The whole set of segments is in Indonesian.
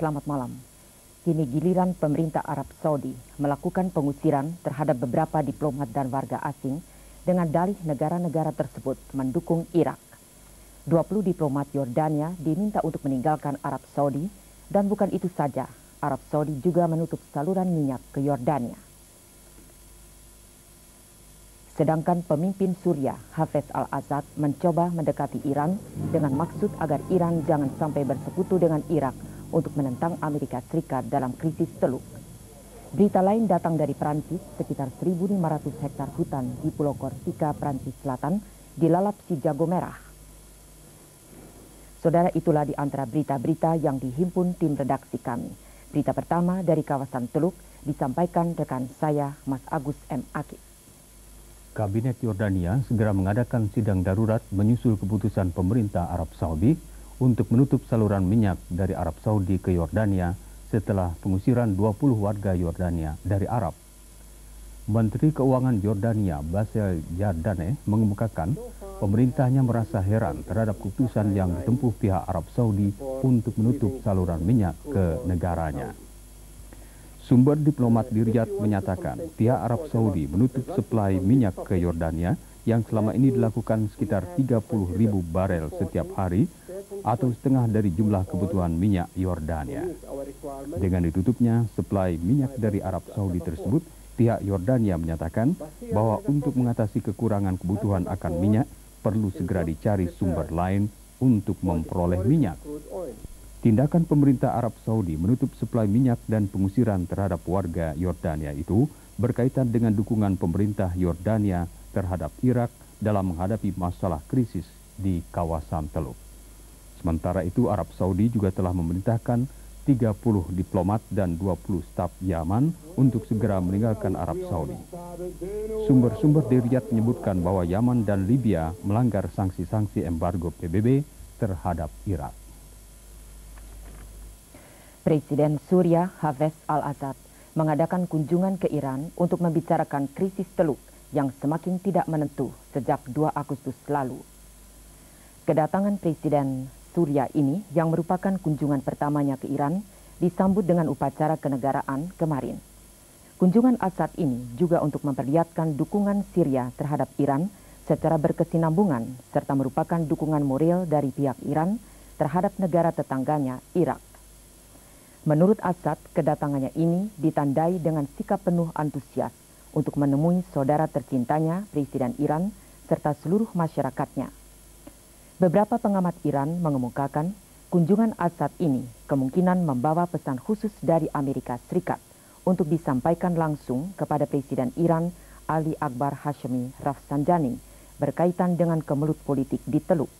selamat malam. Kini giliran pemerintah Arab Saudi melakukan pengusiran terhadap beberapa diplomat dan warga asing dengan dalih negara-negara tersebut mendukung Irak. 20 diplomat Yordania diminta untuk meninggalkan Arab Saudi, dan bukan itu saja, Arab Saudi juga menutup saluran minyak ke Yordania. Sedangkan pemimpin Suriah, Hafez al-Assad, mencoba mendekati Iran dengan maksud agar Iran jangan sampai bersekutu dengan Irak untuk menentang Amerika Serikat dalam krisis Teluk. Berita lain datang dari Prancis, sekitar 1.500 hektar hutan di Pulau Korsika, Prancis Selatan, dilalap si jago merah. Saudara, itulah di antara berita-berita yang dihimpun tim redaksi kami. Berita pertama dari kawasan Teluk disampaikan rekan saya, Mas Agus M. Akif. Kabinet Yordania segera mengadakan sidang darurat menyusul keputusan pemerintah Arab Saudi untuk menutup saluran minyak dari Arab Saudi ke Yordania setelah pengusiran 20 warga Yordania dari Arab. Menteri Keuangan Yordania, Bassel Yardane, mengemukakan pemerintahnya merasa heran terhadap keputusan yang ditempuh pihak Arab Saudi untuk menutup saluran minyak ke negaranya. Sumber diplomat di Riyadh menyatakan pihak Arab Saudi menutup suplai minyak ke Yordania yang selama ini dilakukan sekitar 30.000 barel setiap hari atau setengah dari jumlah kebutuhan minyak Yordania. Dengan ditutupnya suplai minyak dari Arab Saudi tersebut, pihak Yordania menyatakan bahwa untuk mengatasi kekurangan kebutuhan akan minyak perlu segera dicari sumber lain untuk memperoleh minyak. Tindakan pemerintah Arab Saudi menutup suplai minyak dan pengusiran terhadap warga Yordania itu berkaitan dengan dukungan pemerintah Yordania terhadap Irak dalam menghadapi masalah krisis di kawasan Teluk. Sementara itu, Arab Saudi juga telah memerintahkan 30 diplomat dan 20 staf Yaman untuk segera meninggalkan Arab Saudi. Sumber-sumber di Riyadh menyebutkan bahwa Yaman dan Libya melanggar sanksi-sanksi embargo PBB terhadap Irak. Presiden Suriah, Hafez al-Assad, mengadakan kunjungan ke Iran untuk membicarakan krisis Teluk yang semakin tidak menentu sejak 2 Agustus lalu. Kedatangan Presiden Suriah ini, yang merupakan kunjungan pertamanya ke Iran, disambut dengan upacara kenegaraan kemarin. Kunjungan Assad ini juga untuk memperlihatkan dukungan Syria terhadap Iran secara berkesinambungan, serta merupakan dukungan moral dari pihak Iran terhadap negara tetangganya, Irak. Menurut Assad, kedatangannya ini ditandai dengan sikap penuh antusias untuk menemui saudara tercintanya, Presiden Iran, serta seluruh masyarakatnya. Beberapa pengamat Iran mengemukakan kunjungan Assad ini kemungkinan membawa pesan khusus dari Amerika Serikat untuk disampaikan langsung kepada Presiden Iran, Ali Akbar Hashemi Rafsanjani, berkaitan dengan kemelut politik di Teluk.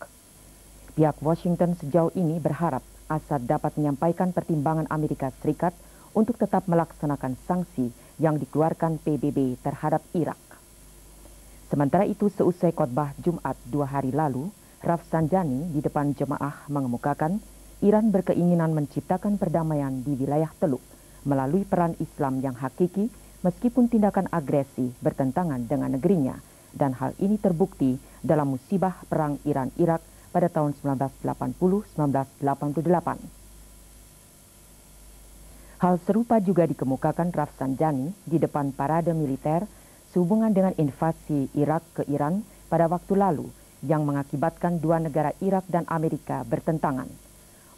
Pihak Washington sejauh ini berharap Assad dapat menyampaikan pertimbangan Amerika Serikat untuk tetap melaksanakan sanksi yang dikeluarkan PBB terhadap Irak. Sementara itu, seusai khotbah Jumat 2 hari lalu, Rafsanjani di depan jemaah mengemukakan Iran berkeinginan menciptakan perdamaian di wilayah Teluk melalui peran Islam yang hakiki meskipun tindakan agresi bertentangan dengan negerinya, dan hal ini terbukti dalam musibah perang Iran-Irak pada tahun 1980-1988. Hal serupa juga dikemukakan Rafsanjani di depan parade militer sehubungan dengan invasi Irak ke Iran pada waktu lalu yang mengakibatkan dua negara Irak dan Amerika bertentangan.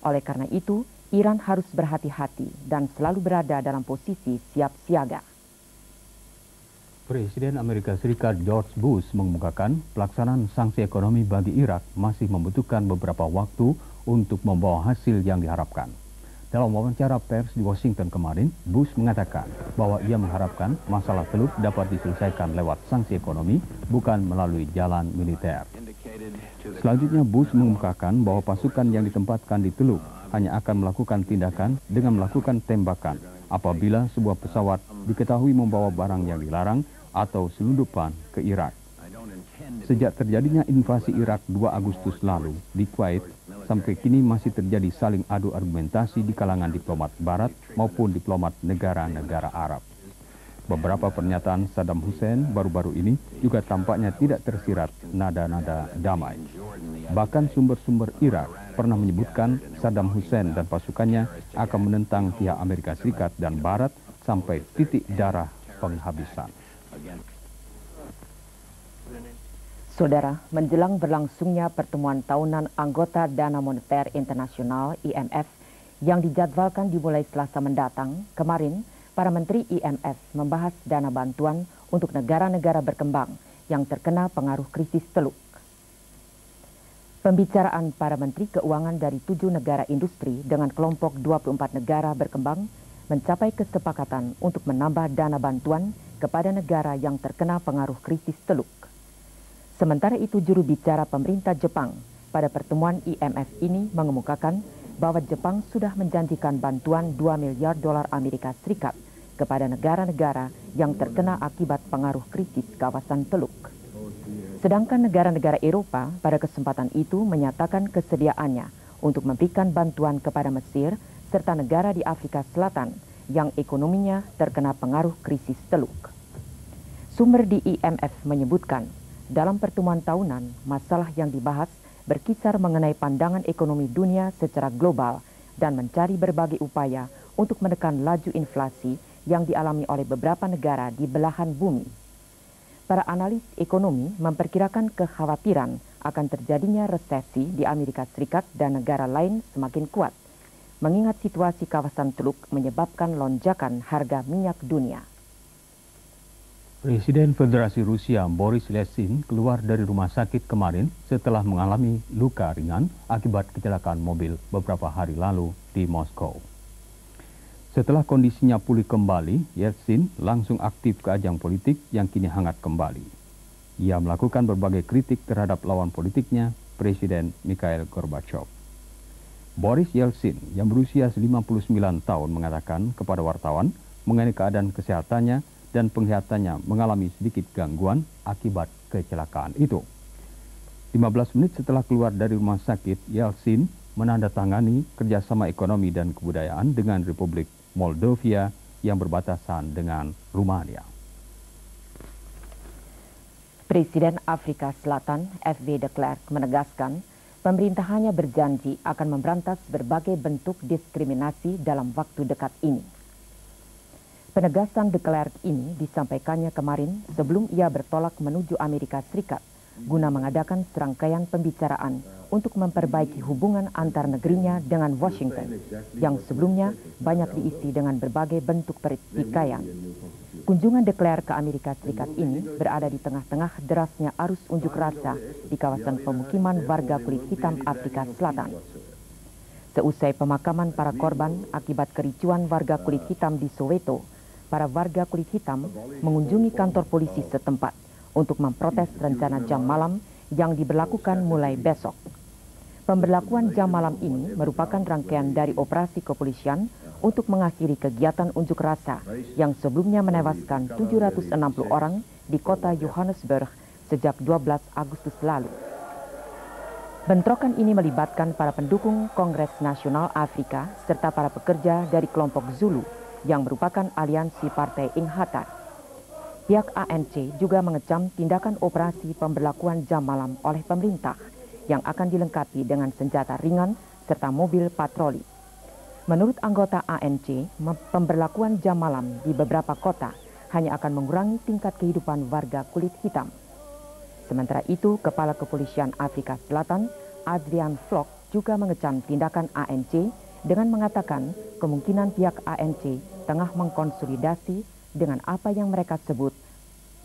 Oleh karena itu, Iran harus berhati-hati dan selalu berada dalam posisi siap siaga. Presiden Amerika Serikat George Bush mengemukakan pelaksanaan sanksi ekonomi bagi Irak masih membutuhkan beberapa waktu untuk membawa hasil yang diharapkan. Dalam wawancara pers di Washington kemarin, Bush mengatakan bahwa ia mengharapkan masalah Teluk dapat diselesaikan lewat sanksi ekonomi, bukan melalui jalan militer. Selanjutnya, Bush mengemukakan bahwa pasukan yang ditempatkan di Teluk hanya akan melakukan tindakan dengan melakukan tembakan apabila sebuah pesawat diketahui membawa barang yang dilarang atau selundupan ke Irak. Sejak terjadinya invasi Irak 2 Agustus lalu di Kuwait, sampai kini masih terjadi saling adu argumentasi di kalangan diplomat Barat maupun diplomat negara-negara Arab. Beberapa pernyataan Saddam Hussein baru-baru ini juga tampaknya tidak tersirat nada-nada damai. Bahkan sumber-sumber Irak pernah menyebutkan Saddam Hussein dan pasukannya akan menentang pihak Amerika Serikat dan Barat sampai titik darah penghabisan. Saudara, menjelang berlangsungnya pertemuan tahunan anggota Dana Moneter Internasional IMF yang dijadwalkan dimulai Selasa mendatang, kemarin para menteri IMF membahas dana bantuan untuk negara-negara berkembang yang terkena pengaruh krisis Teluk. Pembicaraan para menteri keuangan dari 7 negara industri dengan kelompok 24 negara berkembang mencapai kesepakatan untuk menambah dana bantuan kepada negara yang terkena pengaruh krisis Teluk. Sementara itu, juru bicara pemerintah Jepang pada pertemuan IMF ini mengemukakan bahwa Jepang sudah menjanjikan bantuan 2 miliar dolar Amerika Serikat kepada negara-negara yang terkena akibat pengaruh krisis kawasan Teluk. Sedangkan negara-negara Eropa pada kesempatan itu menyatakan kesediaannya untuk memberikan bantuan kepada Mesir serta negara di Afrika Selatan yang ekonominya terkena pengaruh krisis Teluk. Sumber di IMF menyebutkan, dalam pertemuan tahunan, masalah yang dibahas berkisar mengenai pandangan ekonomi dunia secara global dan mencari berbagai upaya untuk menekan laju inflasi yang dialami oleh beberapa negara di belahan bumi. Para analis ekonomi memperkirakan kekhawatiran akan terjadinya resesi di Amerika Serikat dan negara lain semakin kuat, mengingat situasi kawasan Teluk menyebabkan lonjakan harga minyak dunia. Presiden Federasi Rusia Boris Yeltsin keluar dari rumah sakit kemarin setelah mengalami luka ringan akibat kecelakaan mobil beberapa hari lalu di Moskow. Setelah kondisinya pulih kembali, Yeltsin langsung aktif ke ajang politik yang kini hangat kembali. Ia melakukan berbagai kritik terhadap lawan politiknya, Presiden Mikhail Gorbachev. Boris Yeltsin yang berusia 59 tahun mengatakan kepada wartawan mengenai keadaan kesehatannya dan penglihatannya mengalami sedikit gangguan akibat kecelakaan itu. 15 menit setelah keluar dari rumah sakit, Yeltsin menandatangani kerjasama ekonomi dan kebudayaan dengan Republik Moldova yang berbatasan dengan Rumania. Presiden Afrika Selatan F.W. de Klerk menegaskan pemerintahannya berjanji akan memberantas berbagai bentuk diskriminasi dalam waktu dekat ini. Penegasan de Klerk ini disampaikannya kemarin sebelum ia bertolak menuju Amerika Serikat guna mengadakan serangkaian pembicaraan untuk memperbaiki hubungan antar negerinya dengan Washington yang sebelumnya banyak diisi dengan berbagai bentuk pertikaian. Kunjungan de Klerk ke Amerika Serikat ini berada di tengah-tengah derasnya arus unjuk rasa di kawasan pemukiman warga kulit hitam Afrika Selatan. Seusai pemakaman para korban akibat kericuan warga kulit hitam di Soweto, para warga kulit hitam mengunjungi kantor polisi setempat untuk memprotes rencana jam malam yang diberlakukan mulai besok. Pemberlakuan jam malam ini merupakan rangkaian dari operasi kepolisian untuk mengakhiri kegiatan unjuk rasa yang sebelumnya menewaskan 760 orang di kota Johannesburg sejak 12 Agustus lalu. Bentrokan ini melibatkan para pendukung Kongres Nasional Afrika serta para pekerja dari kelompok Zulu yang merupakan aliansi partai Inkatha. Pihak ANC juga mengecam tindakan operasi pemberlakuan jam malam oleh pemerintah yang akan dilengkapi dengan senjata ringan serta mobil patroli. Menurut anggota ANC, pemberlakuan jam malam di beberapa kota hanya akan mengurangi tingkat kehidupan warga kulit hitam. Sementara itu, Kepala Kepolisian Afrika Selatan, Adrian Vlok, juga mengecam tindakan ANC dengan mengatakan kemungkinan pihak ANC tengah mengkonsolidasi dengan apa yang mereka sebut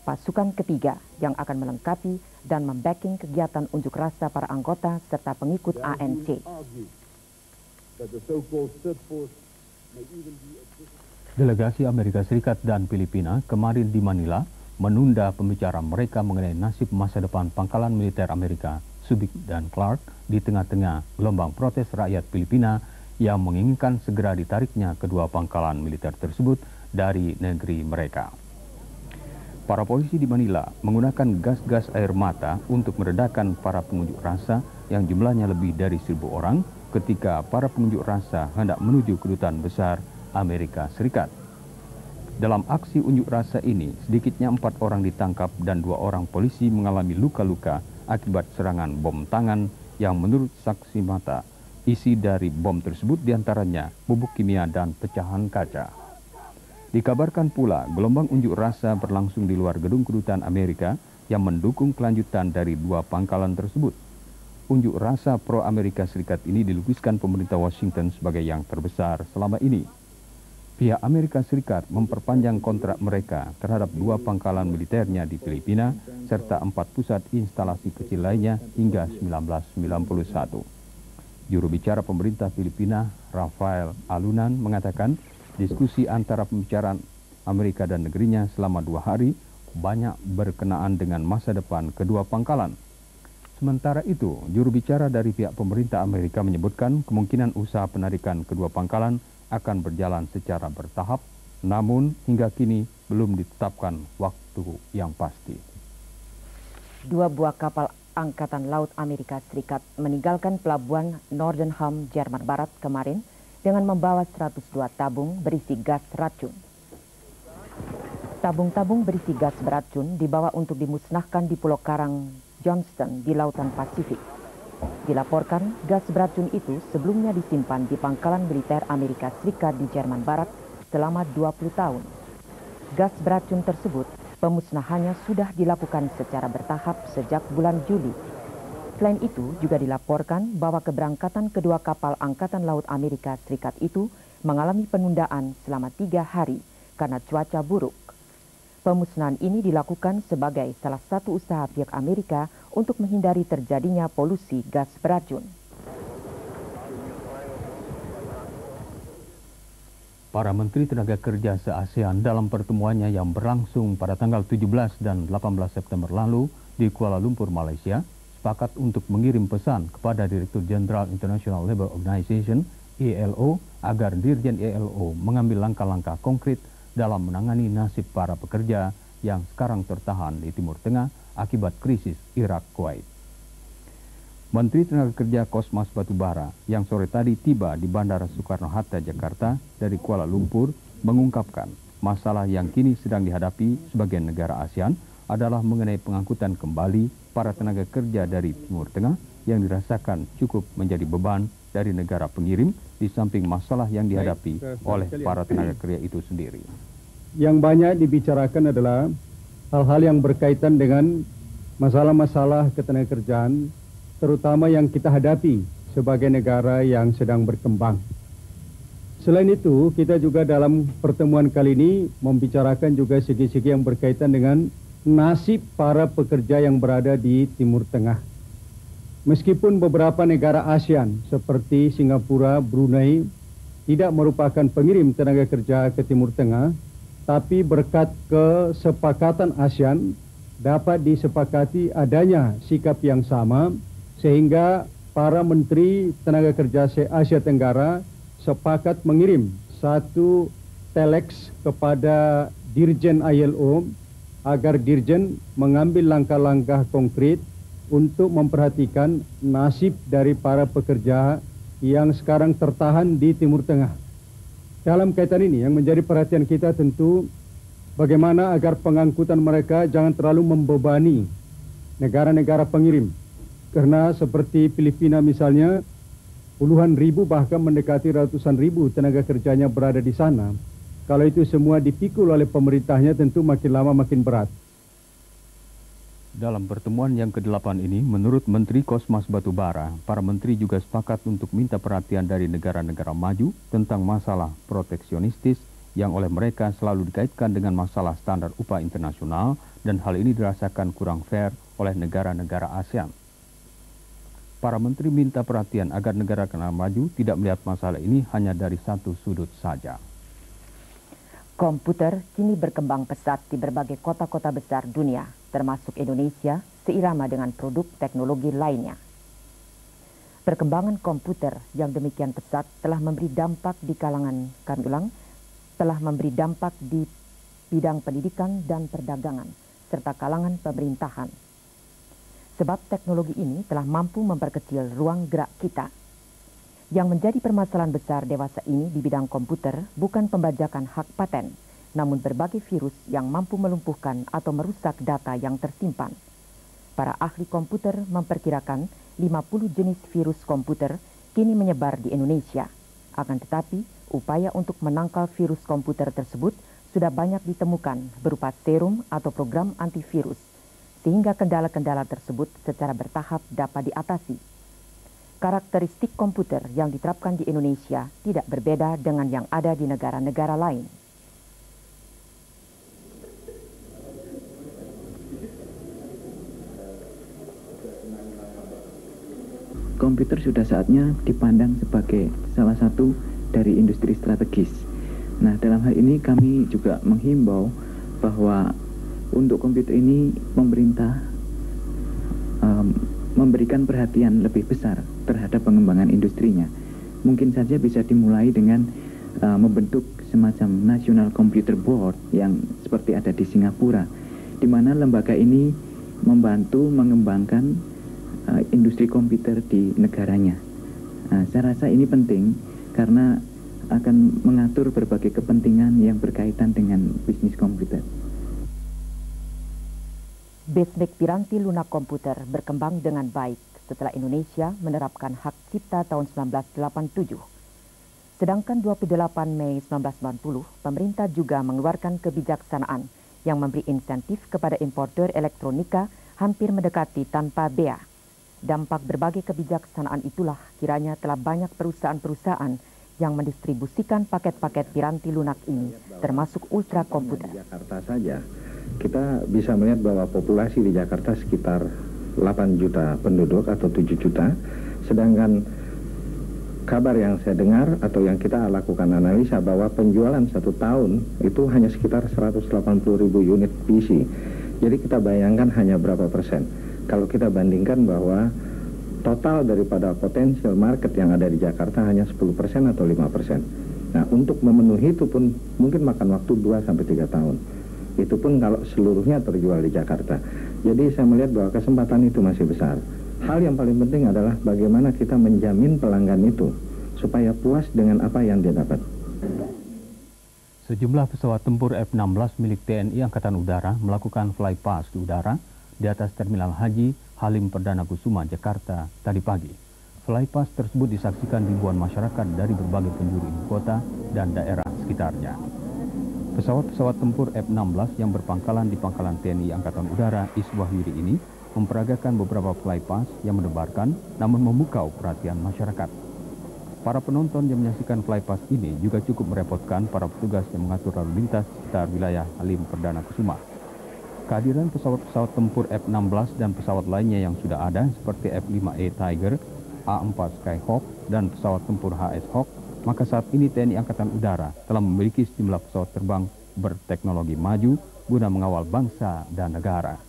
pasukan ketiga yang akan melengkapi dan membacking kegiatan unjuk rasa para anggota serta pengikut ANC. Delegasi Amerika Serikat dan Filipina kemarin di Manila menunda pembicaraan mereka mengenai nasib masa depan pangkalan militer Amerika, Subic dan Clark, di tengah-tengah gelombang protes rakyat Filipina yang menginginkan segera ditariknya kedua pangkalan militer tersebut dari negeri mereka. Para polisi di Manila menggunakan gas-gas air mata untuk meredakan para pengunjuk rasa yang jumlahnya lebih dari 1.000 orang ketika para pengunjuk rasa hendak menuju kedutaan besar Amerika Serikat. Dalam aksi unjuk rasa ini, sedikitnya 4 orang ditangkap dan 2 orang polisi mengalami luka-luka akibat serangan bom tangan yang menurut saksi mata Isi dari bom tersebut diantaranya bubuk kimia dan pecahan kaca. Dikabarkan pula gelombang unjuk rasa berlangsung di luar gedung kedutaan Amerika yang mendukung kelanjutan dari dua pangkalan tersebut. Unjuk rasa pro Amerika Serikat ini dilukiskan pemerintah Washington sebagai yang terbesar selama ini. Pihak Amerika Serikat memperpanjang kontrak mereka terhadap dua pangkalan militernya di Filipina serta 4 pusat instalasi kecil lainnya hingga 1991. Juru bicara pemerintah Filipina, Rafael Alunan, mengatakan diskusi antara pembicaraan Amerika dan negerinya selama 2 hari banyak berkenaan dengan masa depan kedua pangkalan. Sementara itu, juru bicara dari pihak pemerintah Amerika menyebutkan kemungkinan usaha penarikan kedua pangkalan akan berjalan secara bertahap, namun hingga kini belum ditetapkan waktu yang pasti. 2 buah kapal Angkatan Laut Amerika Serikat meninggalkan pelabuhan Nordenham, Jerman Barat kemarin dengan membawa 102 tabung berisi gas racun. Tabung-tabung berisi gas beracun dibawa untuk dimusnahkan di Pulau Karang Johnston di Lautan Pasifik. Dilaporkan gas beracun itu sebelumnya disimpan di pangkalan militer Amerika Serikat di Jerman Barat selama 20 tahun. Gas beracun tersebut pemusnahannya sudah dilakukan secara bertahap sejak bulan Juli. Selain itu, juga dilaporkan bahwa keberangkatan kedua kapal Angkatan Laut Amerika Serikat itu mengalami penundaan selama 3 hari karena cuaca buruk. Pemusnahan ini dilakukan sebagai salah satu usaha pihak Amerika untuk menghindari terjadinya polusi gas beracun. Para Menteri Tenaga Kerja se-ASEAN dalam pertemuannya yang berlangsung pada tanggal 17 dan 18 September lalu di Kuala Lumpur, Malaysia, sepakat untuk mengirim pesan kepada Direktur Jenderal International Labour Organization, ILO, agar Dirjen ILO mengambil langkah-langkah konkret dalam menangani nasib para pekerja yang sekarang tertahan di Timur Tengah akibat krisis Irak-Kuwait. Menteri Tenaga Kerja Kosmas Batubara yang sore tadi tiba di Bandara Soekarno-Hatta, Jakarta dari Kuala Lumpur mengungkapkan masalah yang kini sedang dihadapi sebagian negara ASEAN adalah mengenai pengangkutan kembali para tenaga kerja dari Timur Tengah yang dirasakan cukup menjadi beban dari negara pengirim di samping masalah yang dihadapi oleh para tenaga kerja itu sendiri. Yang banyak dibicarakan adalah hal-hal yang berkaitan dengan masalah-masalah ketenagakerjaan, terutama yang kita hadapi sebagai negara yang sedang berkembang. Selain itu, kita juga dalam pertemuan kali ini membicarakan juga segi-segi yang berkaitan dengan nasib para pekerja yang berada di Timur Tengah. Meskipun beberapa negara ASEAN seperti Singapura, Brunei tidak merupakan pengirim tenaga kerja ke Timur Tengah, tapi berkat kesepakatan ASEAN dapat disepakati adanya sikap yang sama, sehingga para menteri tenaga kerja se-Asia Tenggara sepakat mengirim satu telex kepada Dirjen ILO agar Dirjen mengambil langkah-langkah konkret untuk memperhatikan nasib dari para pekerja yang sekarang tertahan di Timur Tengah. Dalam kaitan ini yang menjadi perhatian kita tentu bagaimana agar pengangkutan mereka jangan terlalu membebani negara-negara pengirim. Karena seperti Filipina misalnya, puluhan ribu bahkan mendekati ratusan ribu tenaga kerjanya berada di sana. Kalau itu semua dipikul oleh pemerintahnya tentu makin lama makin berat. Dalam pertemuan yang ke-8 ini, menurut Menteri Kosmas Batubara, para menteri juga sepakat untuk minta perhatian dari negara-negara maju tentang masalah proteksionistis yang oleh mereka selalu dikaitkan dengan masalah standar upah internasional dan hal ini dirasakan kurang fair oleh negara-negara ASEAN. Para menteri minta perhatian agar negara-negara maju tidak melihat masalah ini hanya dari satu sudut saja. Komputer kini berkembang pesat di berbagai kota-kota besar dunia, termasuk Indonesia, seirama dengan produk teknologi lainnya. Perkembangan komputer yang demikian pesat telah memberi dampak di di bidang pendidikan dan perdagangan, serta kalangan pemerintahan. Sebab teknologi ini telah mampu memperkecil ruang gerak kita. Yang menjadi permasalahan besar dewasa ini di bidang komputer bukan pembajakan hak paten, namun berbagai virus yang mampu melumpuhkan atau merusak data yang tersimpan. Para ahli komputer memperkirakan 50 jenis virus komputer kini menyebar di Indonesia. Akan tetapi, upaya untuk menangkal virus komputer tersebut sudah banyak ditemukan berupa serum atau program antivirus, sehingga kendala-kendala tersebut secara bertahap dapat diatasi. Karakteristik komputer yang diterapkan di Indonesia tidak berbeda dengan yang ada di negara-negara lain. Komputer sudah saatnya dipandang sebagai salah satu dari industri strategis. Nah, dalam hal ini kami juga menghimbau bahwa untuk komputer ini pemerintah memberikan perhatian lebih besar terhadap pengembangan industrinya. Mungkin saja bisa dimulai dengan membentuk semacam National Computer Board yang seperti ada di Singapura, di mana lembaga ini membantu mengembangkan industri komputer di negaranya. Saya rasa ini penting karena akan mengatur berbagai kepentingan yang berkaitan dengan bisnis komputer. Bisnis piranti lunak komputer berkembang dengan baik setelah Indonesia menerapkan hak cipta tahun 1987. Sedangkan 28 Mei 1990, pemerintah juga mengeluarkan kebijaksanaan yang memberi insentif kepada importer elektronika hampir mendekati tanpa bea. Dampak berbagai kebijaksanaan itulah kiranya telah banyak perusahaan-perusahaan yang mendistribusikan paket-paket piranti lunak ini, termasuk ultra komputer. Di Jakarta saja, kita bisa melihat bahwa populasi di Jakarta sekitar 8 juta penduduk atau 7 juta, sedangkan kabar yang saya dengar atau yang kita lakukan analisa bahwa penjualan 1 tahun itu hanya sekitar 180.000 unit PC. Jadi kita bayangkan hanya berapa persen. Kalau kita bandingkan bahwa total daripada potensial market yang ada di Jakarta hanya 10% atau 5%. Nah, untuk memenuhi itu pun mungkin makan waktu 2-3 tahun. Itu pun kalau seluruhnya terjual di Jakarta. Jadi saya melihat bahwa kesempatan itu masih besar. Hal yang paling penting adalah bagaimana kita menjamin pelanggan itu supaya puas dengan apa yang dia dapat. Sejumlah pesawat tempur F-16 milik TNI Angkatan Udara melakukan flypast di udara di atas Terminal Haji Halim Perdana Kusuma, Jakarta tadi pagi. Flypast tersebut disaksikan ribuan masyarakat dari berbagai penjuru ibu kota dan daerah sekitarnya. Pesawat-pesawat tempur F-16 yang berpangkalan di pangkalan TNI Angkatan Udara Iswahyudi ini memperagakan beberapa flypast yang mendebarkan namun memukau perhatian masyarakat. Para penonton yang menyaksikan flypast ini juga cukup merepotkan para petugas yang mengatur lalu lintas sekitar wilayah Halim Perdana Kusuma. Kehadiran pesawat-pesawat tempur F-16 dan pesawat lainnya yang sudah ada seperti F-5E Tiger, A-4 Skyhawk, dan pesawat tempur HS Hawk, maka saat ini TNI Angkatan Udara telah memiliki sejumlah pesawat terbang berteknologi maju guna mengawal bangsa dan negara.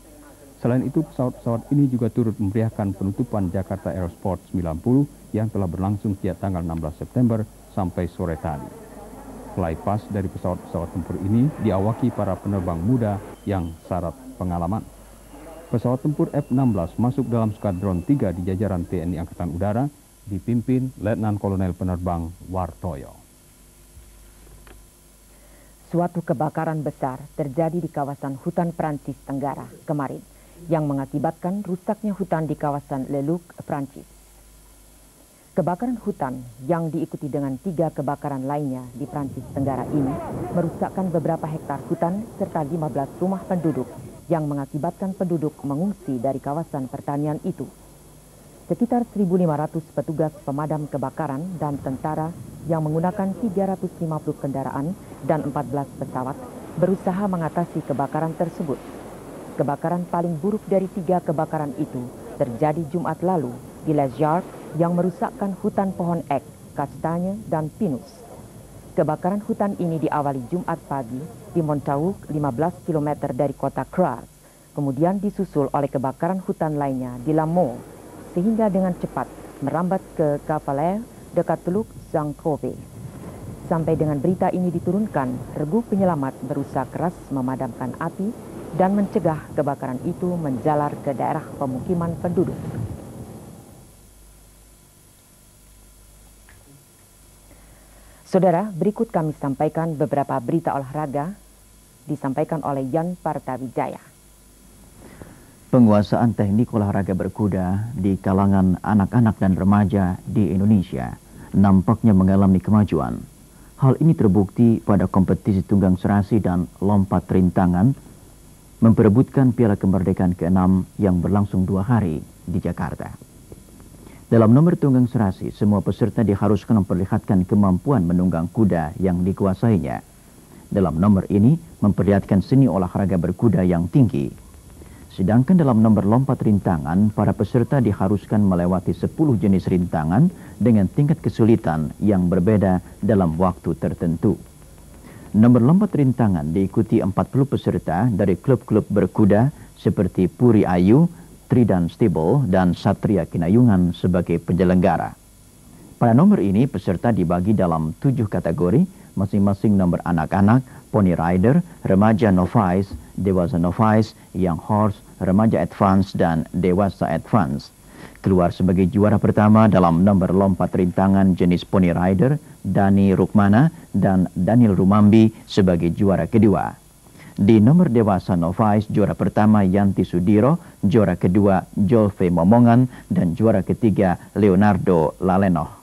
Selain itu, pesawat-pesawat ini juga turut memeriahkan penutupan Jakarta Aerosport 90 yang telah berlangsung sejak tanggal 16 September sampai sore tadi. Flypast dari pesawat-pesawat tempur ini diawaki para penerbang muda yang syarat pengalaman. Pesawat tempur F-16 masuk dalam skadron 3 di jajaran TNI Angkatan Udara, dipimpin Letnan Kolonel Penerbang Wartoyo. Suatu kebakaran besar terjadi di kawasan hutan Prancis Tenggara kemarin, yang mengakibatkan rusaknya hutan di kawasan Le Luc, Prancis. Kebakaran hutan yang diikuti dengan 3 kebakaran lainnya di Prancis Tenggara ini merusakkan beberapa hektar hutan serta 15 rumah penduduk yang mengakibatkan penduduk mengungsi dari kawasan pertanian itu. Sekitar 1.500 petugas pemadam kebakaran dan tentara yang menggunakan 350 kendaraan dan 14 pesawat berusaha mengatasi kebakaran tersebut. Kebakaran paling buruk dari 3 kebakaran itu terjadi Jumat lalu di Les Jardins yang merusakkan hutan pohon ek, kastanye, dan pinus. Kebakaran hutan ini diawali Jumat pagi di Montauk, 15 km dari kota Kras, kemudian disusul oleh kebakaran hutan lainnya di Lamaux, sehingga dengan cepat merambat ke Cavaler dekat Teluk Saint-Tropez. Sampai dengan berita ini diturunkan, regu penyelamat berusaha keras memadamkan api dan mencegah kebakaran itu menjalar ke daerah pemukiman penduduk. Saudara, berikut kami sampaikan beberapa berita olahraga disampaikan oleh Yan Partawijaya. penguasaan teknik olahraga berkuda di kalangan anak-anak dan remaja di Indonesia nampaknya mengalami kemajuan. Hal ini terbukti pada kompetisi tunggang serasi dan lompat rintangan memperebutkan Piala Kemerdekaan ke-6 yang berlangsung 2 hari di Jakarta. Dalam nomor tunggang serasi, semua peserta diharuskan memperlihatkan kemampuan menunggang kuda yang dikuasainya. Dalam nomor ini memperlihatkan seni olahraga berkuda yang tinggi. Sedangkan dalam nomor lompat rintangan, para peserta diharuskan melewati 10 jenis rintangan dengan tingkat kesulitan yang berbeda dalam waktu tertentu. Nomor lompat rintangan diikuti 40 peserta dari klub-klub berkuda seperti Puri Ayu, Tridan Stable, dan Satria Kinayungan sebagai penyelenggara. Pada nomor ini, peserta dibagi dalam 7 kategori, masing-masing nomor anak-anak, pony rider, remaja novice, dewasa novice, young horse, remaja advance, dan dewasa advance. Keluar sebagai juara pertama dalam nomor lompat rintangan jenis pony rider, Dani Rukmana dan Daniel Rumambi sebagai juara kedua. Di nomor dewasa novice, juara pertama Yanti Sudiro, juara kedua Jolve Momongan, dan juara ketiga Leonardo Lalenoh.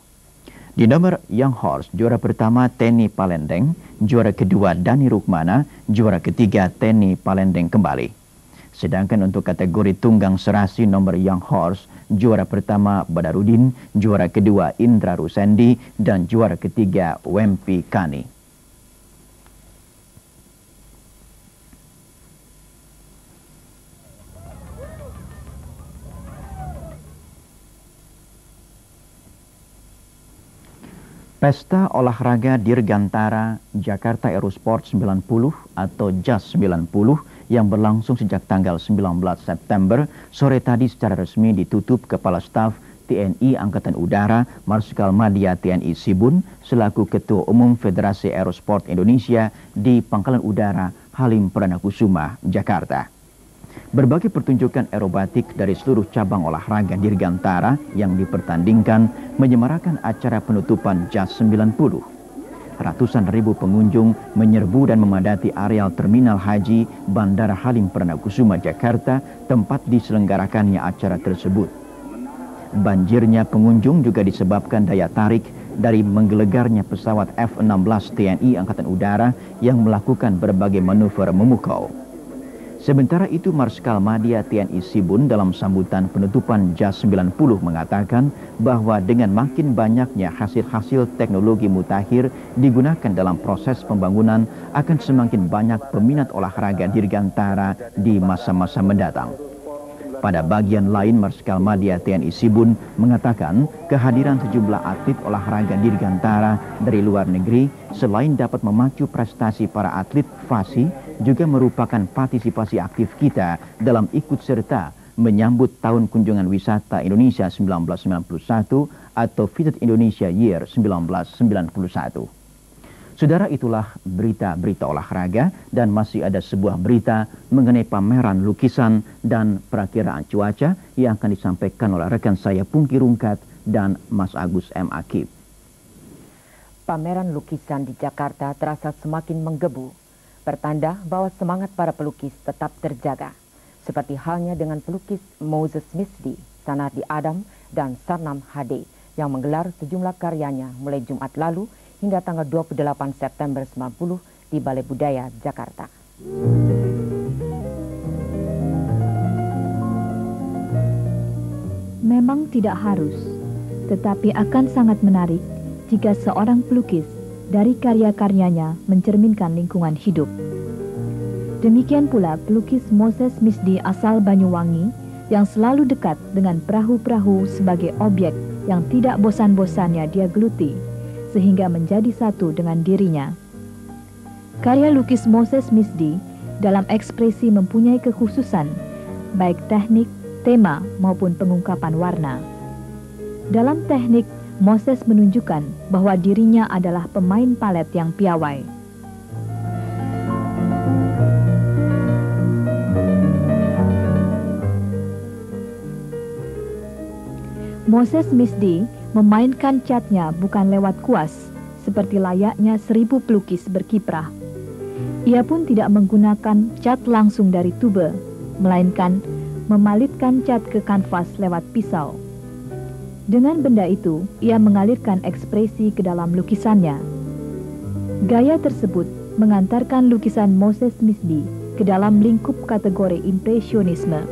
Di nomor young horse, juara pertama Teni Palendeng, juara kedua Dani Rukmana, juara ketiga Teni Palendeng kembali. Sedangkan untuk kategori tunggang serasi nomor young horse, juara pertama Badarudin, juara kedua Indra Rusendi, dan juara ketiga Wempi Kani. Pesta Olahraga Dirgantara Jakarta Aerosport 90 atau JAS 90 yang berlangsung sejak tanggal 19 September sore tadi secara resmi ditutup Kepala Staf TNI Angkatan Udara Marsikal Madya TNI Sibun selaku Ketua Umum Federasi Aerosport Indonesia di Pangkalan Udara Halim Perdana Kusuma, Jakarta. Berbagai pertunjukan aerobatik dari seluruh cabang olahraga dirgantara yang dipertandingkan menyemarakan acara penutupan JAS 90. Ratusan ribu pengunjung menyerbu dan memadati areal Terminal Haji Bandara Halim Perdana Kusuma, Jakarta, tempat diselenggarakannya acara tersebut. Banjirnya pengunjung juga disebabkan daya tarik dari menggelegarnya pesawat F-16 TNI Angkatan Udara yang melakukan berbagai manuver memukau. Sementara itu, Marsikal Madya TNI Sibun dalam sambutan penutupan JAS 90 mengatakan bahwa dengan makin banyaknya hasil-hasil teknologi mutakhir digunakan dalam proses pembangunan akan semakin banyak peminat olahraga dirgantara di masa-masa mendatang. Pada bagian lain, Marsikal Madya TNI Sibun mengatakan kehadiran sejumlah atlet olahraga dirgantara dari luar negeri selain dapat memacu prestasi para atlet FASI, juga merupakan partisipasi aktif kita dalam ikut serta menyambut Tahun Kunjungan Wisata Indonesia 1991 atau Visit Indonesia Year 1991. Saudara, itulah berita-berita olahraga dan masih ada sebuah berita mengenai pameran lukisan dan perakiraan cuaca yang akan disampaikan oleh rekan saya Pungki Rungkat dan Mas Agus M. Akib. Pameran lukisan di Jakarta terasa semakin menggebu, pertanda bahwa semangat para pelukis tetap terjaga, seperti halnya dengan pelukis Moses Misdi, Sanardi Adam, dan Sarnam HD yang menggelar sejumlah karyanya mulai Jumat lalu hingga tanggal 28 September 90 di Balai Budaya, Jakarta. Memang tidak harus, tetapi akan sangat menarik jika seorang pelukis dari karya-karyanya mencerminkan lingkungan hidup. Demikian pula pelukis Moses Misdi asal Banyuwangi yang selalu dekat dengan perahu-perahu sebagai objek yang tidak bosan-bosannya dia geluti, sehingga menjadi satu dengan dirinya. Karya lukis Moses Misdi dalam ekspresi mempunyai kekhususan, baik teknik, tema maupun pengungkapan warna. Dalam teknik, Moses menunjukkan bahwa dirinya adalah pemain palet yang piawai. Moses Misdi memainkan catnya bukan lewat kuas, seperti layaknya 1000 pelukis berkiprah. Ia pun tidak menggunakan cat langsung dari tube, melainkan memalitkan cat ke kanvas lewat pisau. Dengan benda itu, ia mengalirkan ekspresi ke dalam lukisannya. Gaya tersebut mengantarkan lukisan Moses Misdi ke dalam lingkup kategori impresionisme.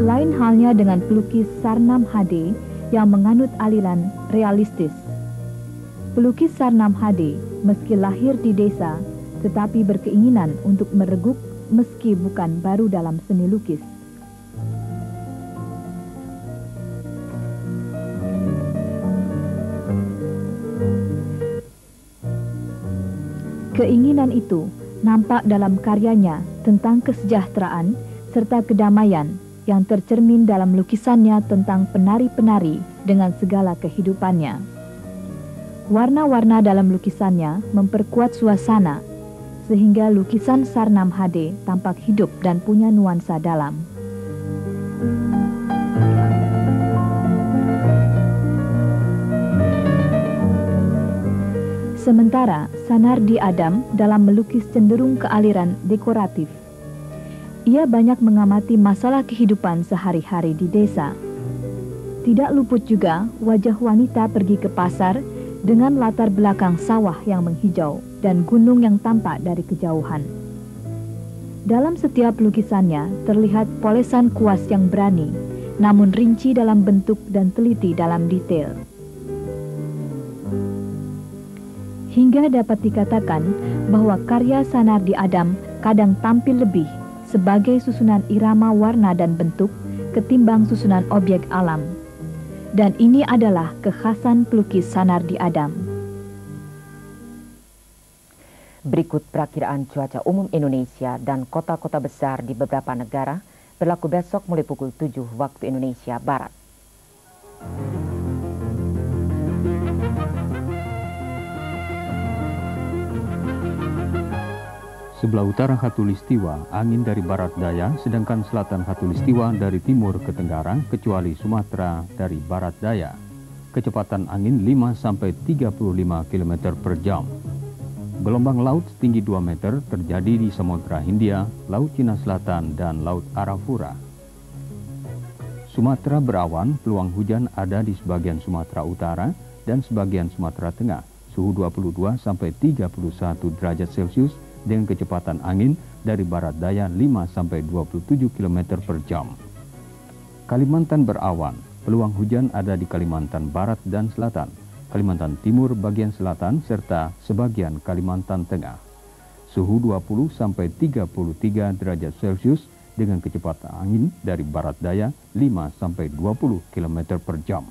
Lain halnya dengan pelukis Sarnam Hade yang menganut aliran realistis. Pelukis Sarnam Hade meski lahir di desa, tetapi berkeinginan untuk mereguk meski bukan baru dalam seni lukis. Keinginan itu nampak dalam karyanya tentang kesejahteraan serta kedamaian yang tercermin dalam lukisannya tentang penari-penari dengan segala kehidupannya. Warna-warna dalam lukisannya memperkuat suasana, sehingga lukisan Sarnam Hade tampak hidup dan punya nuansa dalam. Sementara Sanardi Adam dalam melukis cenderung ke aliran dekoratif. Ia banyak mengamati masalah kehidupan sehari-hari di desa. Tidak luput juga wajah wanita pergi ke pasar dengan latar belakang sawah yang menghijau dan gunung yang tampak dari kejauhan. Dalam setiap lukisannya terlihat polesan kuas yang berani, namun rinci dalam bentuk dan teliti dalam detail. Hingga dapat dikatakan bahwa karya Sanardi Adam kadang tampil lebih sebagai susunan irama warna dan bentuk ketimbang susunan objek alam. Dan ini adalah kekhasan pelukis Sanardi Adam. Berikut perakiraan cuaca umum Indonesia dan kota-kota besar di beberapa negara berlaku besok mulai pukul 7 waktu Indonesia Barat. Sebelah utara Khatulistiwa, angin dari barat daya, sedangkan selatan Khatulistiwa dari timur ke tenggara, kecuali Sumatera dari barat daya. Kecepatan angin 5-35 km per jam. Gelombang laut setinggi 2 meter terjadi di Samudra Hindia, Laut Cina Selatan, dan Laut Arafura. Sumatera berawan, peluang hujan ada di sebagian Sumatera Utara dan sebagian Sumatera Tengah, suhu 22-31 derajat Celcius, dengan kecepatan angin dari barat daya 5-27 km per jam. Kalimantan berawan, peluang hujan ada di Kalimantan Barat dan Selatan, Kalimantan Timur bagian selatan, serta sebagian Kalimantan Tengah. Suhu 20-33 derajat Celcius dengan kecepatan angin dari barat daya 5-20 km per jam.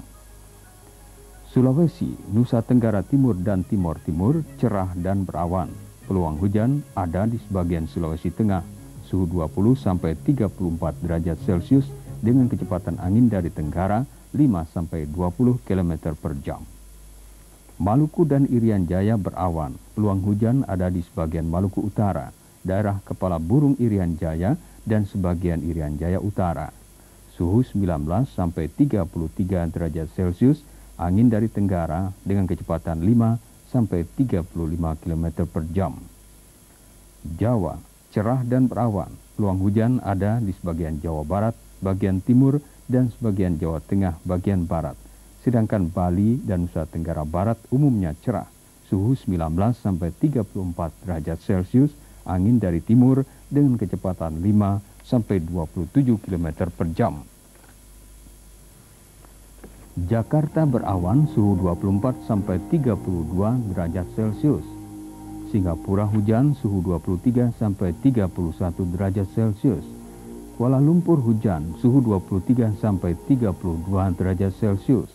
Sulawesi, Nusa Tenggara Timur dan Timor Timur cerah dan berawan. Peluang hujan ada di sebagian Sulawesi Tengah, suhu 20-34 derajat Celcius dengan kecepatan angin dari tenggara 5-20 km per jam. Maluku dan Irian Jaya berawan, peluang hujan ada di sebagian Maluku Utara, daerah Kepala Burung Irian Jaya dan sebagian Irian Jaya Utara. Suhu 19-33 derajat Celcius, angin dari tenggara dengan kecepatan 5-35 km per jam. Jawa, cerah dan berawan, peluang hujan ada di sebagian Jawa Barat, bagian timur, dan sebagian Jawa Tengah bagian barat. Sedangkan Bali dan Nusa Tenggara Barat umumnya cerah, suhu 19-34 derajat Celcius, angin dari timur dengan kecepatan 5-27 km per jam. Jakarta berawan, suhu 24-32 derajat Celcius. Singapura hujan, suhu 23-31 derajat Celcius. Kuala Lumpur hujan, suhu 23-32 derajat Celcius.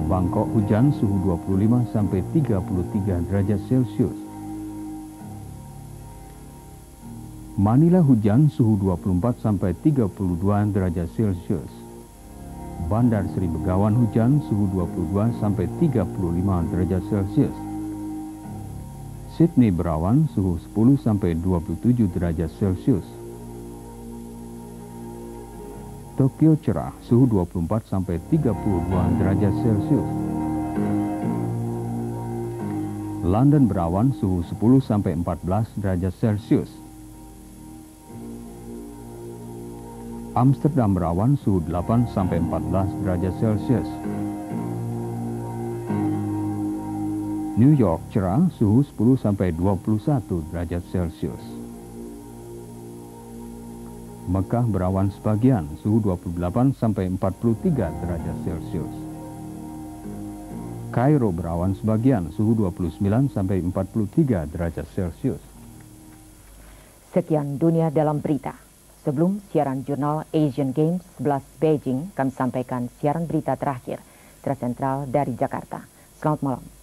Bangkok hujan, suhu 25-33 derajat Celcius. Manila hujan, suhu 24-32 derajat Celcius. Bandar Seri Begawan hujan, suhu 22-35 derajat Celcius. Sydney berawan, suhu 10-27 derajat Celcius. Tokyo cerah, suhu 24-32 derajat Celcius. London berawan, suhu 10 sampai 14 derajat Celcius. Amsterdam berawan, suhu 8 sampai 14 derajat Celcius. New York cerah, suhu 10 sampai 21 derajat Celcius. Mekah berawan sebagian, suhu 28 sampai 43 derajat Celcius. Kairo berawan sebagian, suhu 29 sampai 43 derajat Celcius. Sekian Dunia Dalam Berita. Sebelum siaran jurnal Asian Games 11 Beijing, kami sampaikan siaran berita terakhir secara sentral dari Jakarta. Selamat malam.